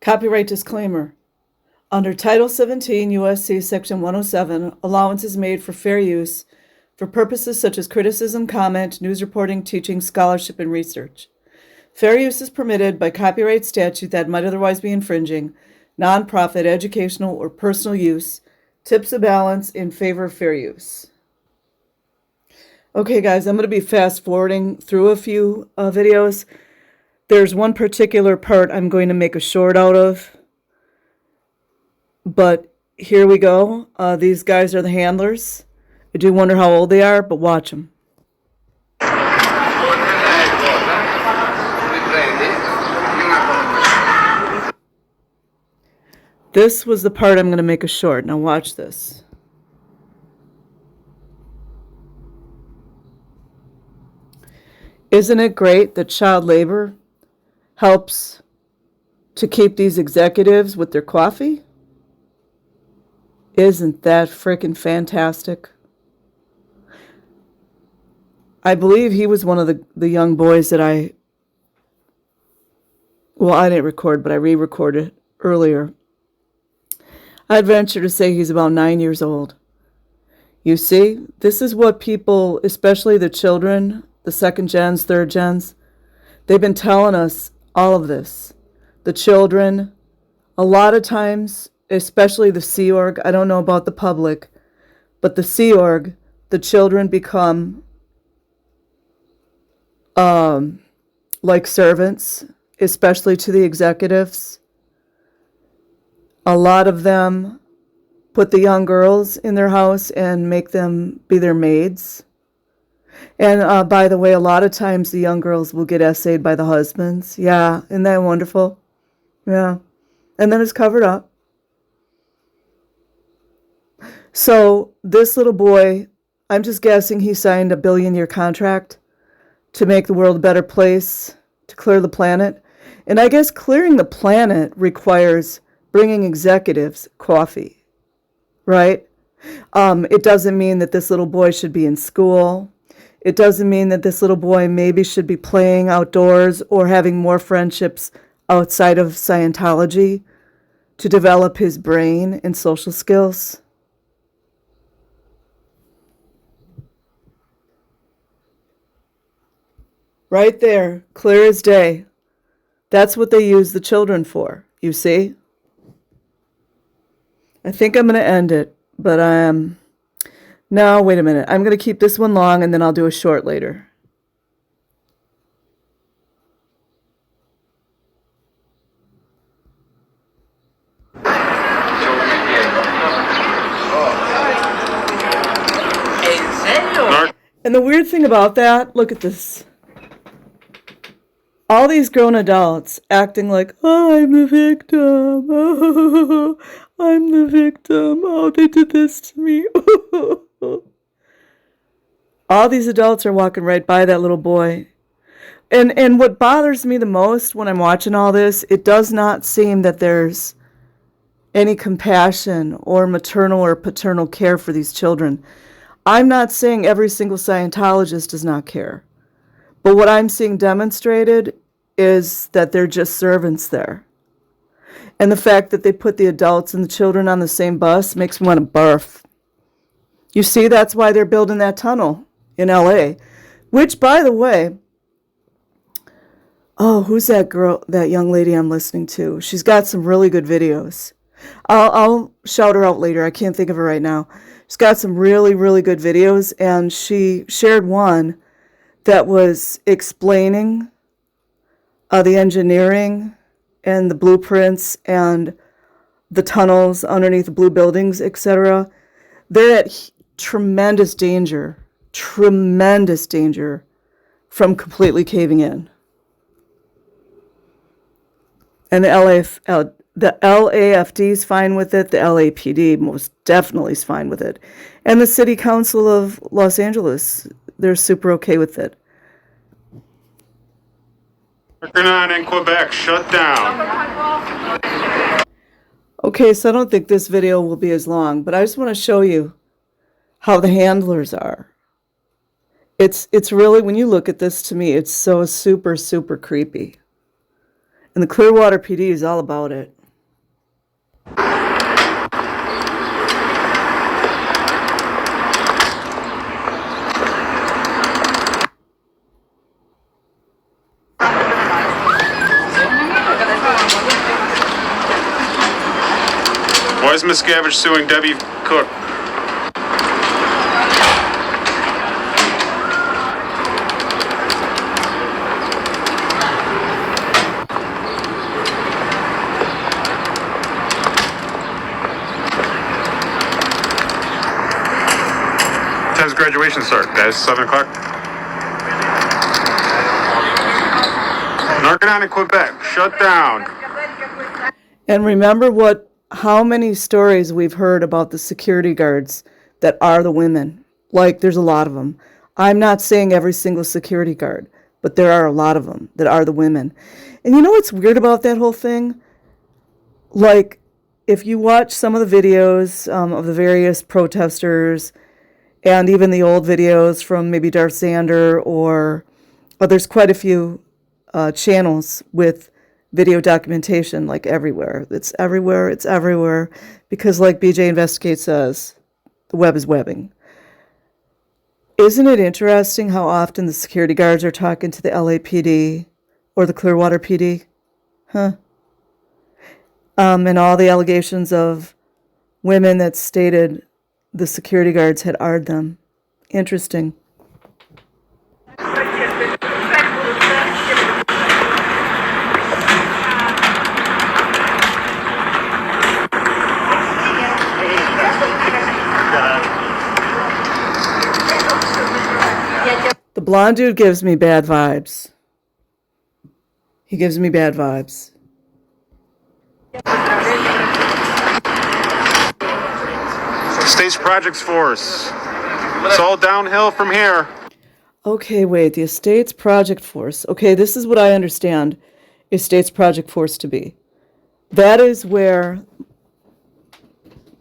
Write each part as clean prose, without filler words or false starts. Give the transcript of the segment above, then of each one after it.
Copyright disclaimer. Under Title 17 U.S.C. Section 107, allowance is made for fair use for purposes such as criticism, comment, news reporting, teaching, scholarship, and research. Fair use is permitted by copyright statute that might otherwise be infringing, nonprofit, educational, or personal use, tips the balance in favor of fair use. Okay, guys, I'm going to be fast forwarding through a few videos. There's one particular part I'm going to make a short out of. But here we go. These guys are the handlers. I do wonder how old they are, but watch them. This was the part I'm going to make a short. Now watch this. Isn't it great that child labor helps to keep these executives with their coffee? Isn't that freaking fantastic? I believe he was one of the young boys that I didn't record, but I re-recorded earlier. I'd venture to say he's about 9 years old. You see, this is what people, especially the children, the second gens, third gens, they've been telling us all of this. The children, a lot of times, especially the Sea Org, I don't know about the public, but the Sea Org, the children become like servants, especially to the executives. A lot of them put the young girls in their house and make them be their maids. And by the way, a lot of times the young girls will get essayed by the husbands. Yeah, isn't that wonderful? Yeah. And then it's covered up. So this little boy, I'm just guessing he signed a billion-year contract to make the world a better place, to clear the planet. And I guess clearing the planet requires bringing executives coffee, right? It doesn't mean that this little boy should be in school. It doesn't mean that this little boy maybe should be playing outdoors or having more friendships outside of Scientology to develop his brain and social skills. Right there, clear as day. That's what they use the children for, you see? I think I'm going to end it, but no, wait a minute. I'm going to keep this one long, and then I'll do a short later. And the weird thing about that, look at this. All these grown adults acting like, oh, I'm the victim. Oh, I'm the victim. Oh, they did this to me. All these adults are walking right by that little boy. And what bothers me the most when I'm watching all this, it does not seem that there's any compassion or maternal or paternal care for these children. I'm not saying every single Scientologist does not care. But what I'm seeing demonstrated is that they're just servants there. And the fact that they put the adults and the children on the same bus makes me want to barf. You see, that's why they're building that tunnel in L.A., which, by the way, oh, who's that girl, that young lady I'm listening to? She's got some really good videos. I'll shout her out later. I can't think of her right now. She's got some really, really good videos, and she shared one that was explaining the engineering and the blueprints and the tunnels underneath the blue buildings, etc. They're at tremendous danger from completely caving in. And the LAFD is fine with it. The LAPD most definitely is fine with it. And the City Council of Los Angeles, they're super okay with it. Working on in Quebec, shut down. Okay, so I don't think this video will be as long, but I just want to show you how the handlers are. It's really, when you look at this, to me, it's so super, super creepy. And the Clearwater PD is all about it. Why is Miscavige suing Debbie Cook? Time's graduation start, guys. 7 o'clock. Narconon in Quebec, shut down. And remember how many stories we've heard about the security guards that are the women. Like, there's a lot of them. I'm not saying every single security guard, but there are a lot of them that are the women. And you know what's weird about that whole thing? Like, if you watch some of the videos of the various protesters, and even the old videos from maybe Darth Zander, or there's quite a few channels with video documentation, like everywhere. It's everywhere, because like BJ Investigate says, the web is webbing. Isn't it interesting how often the security guards are talking to the LAPD or the Clearwater PD? And all the allegations of women that stated the security guards had AR'd them. Interesting. The blonde dude gives me bad vibes. He gives me bad vibes. State's Projects Force. It's all downhill from here. Okay, wait, the Estates Project Force. Okay, this is what I understand Estates Project Force to be. That is where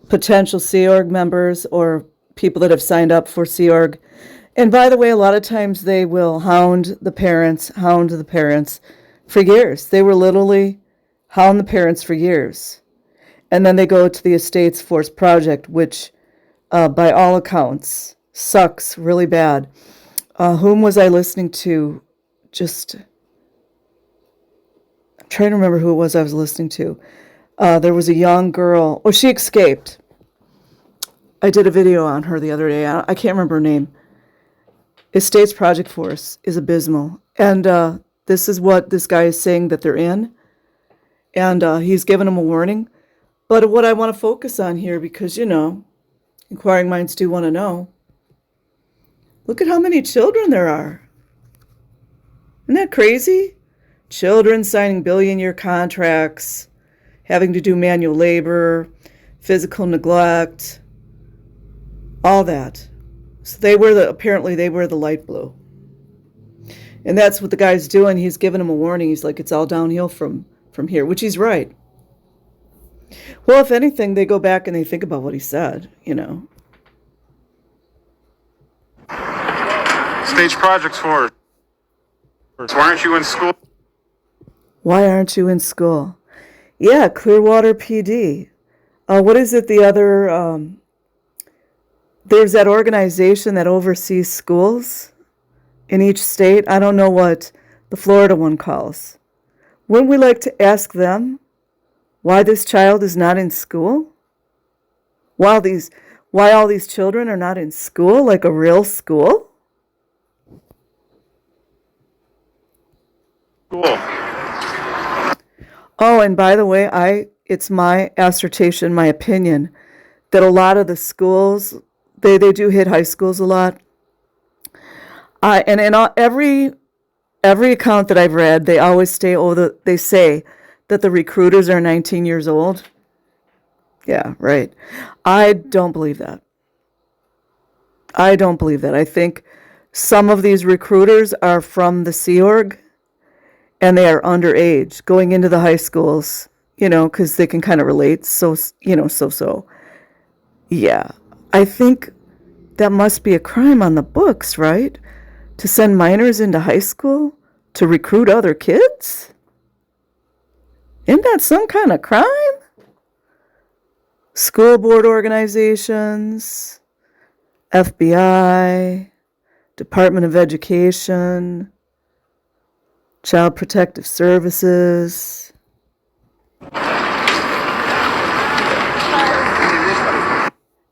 potential Sea Org members or people that have signed up for Sea Org, and by the way, a lot of times they will hound the parents for years. They were literally hound the parents for years. And then they go to the Estates Force Project, which by all accounts sucks really bad. Whom was I listening to? I'm trying to remember who it was I was listening to. There was a young girl. Oh, she escaped. I did a video on her the other day. I can't remember her name. Estates Project Force is abysmal. And this is what this guy is saying that they're in. And he's given them a warning. But what I want to focus on here, because, inquiring minds do want to know, look at how many children there are. Isn't that crazy? Children signing billion-year contracts, having to do manual labor, physical neglect, all that. So apparently they wear the light blue. And that's what the guy's doing. He's giving them a warning. He's like, it's all downhill from here, which he's right. Well, if anything, they go back and they think about what he said, Stage Projects Force. Why aren't you in school? Why aren't you in school? Yeah, Clearwater PD. What is it? There's that organization that oversees schools in each state. I don't know what the Florida one calls. Wouldn't we like to ask them why this child is not in school? Why all these children are not in school, like a real school? Cool. Oh, and by the way, it's my assertion, my opinion, that a lot of the schools, they do hit high schools a lot. And in every account that I've read, they always they say that the recruiters are 19 years old. Yeah, right. I don't believe that. I think some of these recruiters are from the Sea Org, and they are underage, going into the high schools, because they can kind of relate. So. Yeah, I think that must be a crime on the books, right? To send minors into high school to recruit other kids? Isn't that some kind of crime? School board organizations, FBI, Department of Education, Child Protective Services.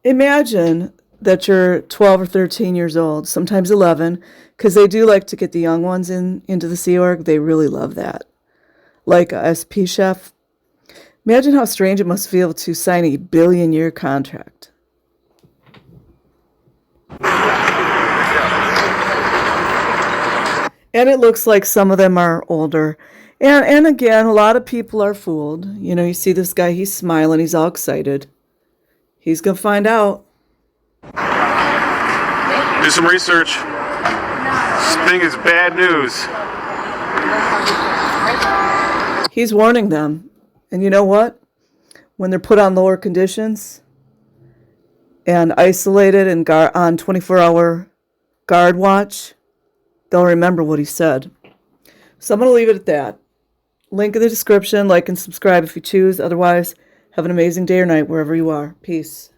Imagine that you're 12 or 13 years old, sometimes 11, because they do like to get the young ones into the Sea Org. They really love that. Like a SP chef. Imagine how strange it must feel to sign a billion-year contract. And it looks like some of them are older. And again, a lot of people are fooled. You know, you see this guy, he's smiling, he's all excited. He's going to find out. Do some research. This thing is bad news. He's warning them. And you know what? When they're put on lower conditions and isolated and on 24-hour guard watch, they'll remember what he said. So I'm going to leave it at that. Link in the description. Like and subscribe if you choose. Otherwise, have an amazing day or night wherever you are. Peace.